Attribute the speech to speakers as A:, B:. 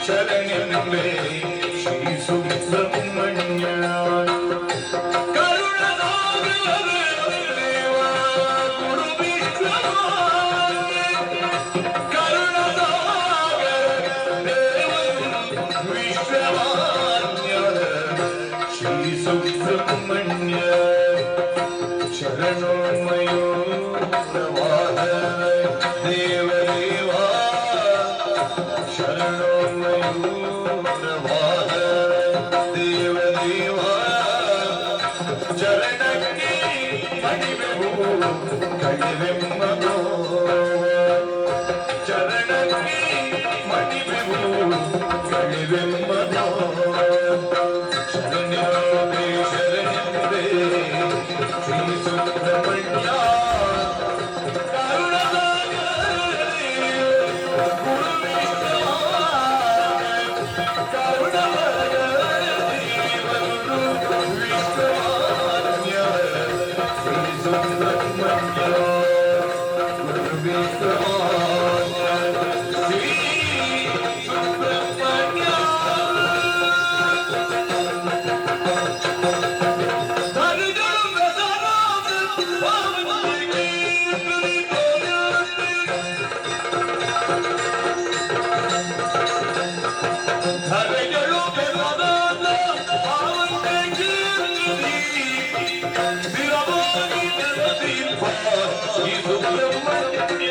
A: ಶರಣೆಂಬೆ ಶ್ರೀ ಸುಬ್ರಹ್ಮಣ್ಯ ಕರುಣಸಾಗರ ದೇವ ಗುರು ವಿಶ್ವಮಾನ್ಯ ಕರುಣಸಾಗರ ದೇವ ವಿಶ್ವಮಾನ್ಯ ಶ್ರೀ ಸುಬ್ರಹ್ಮಣ್ಯ ಶರಣೋ ಮಯೂರವಾಹನ ದೇವ ದೇವಾ ಶರಣೋ ಮಯೂರವಾಹನ ದೇವ ದೇವಾ ಚರಣಕ್ಕೆ ಮಣಿವೆವು ಕಣಿವೆಮ್ಮನೋ ಚರಣಕ್ಕೆ ಮಣಿವೆವು ಕಣಿವೆಮ್ಮನೋ ಶರಣೆ ಶರಣೆ ಶ್ರೀ ಸುಬ್ರಹ್ಮಣ್ಯ ಶ್ರೀ ಸುಬ್ರಹ್ಮಣ್ಯ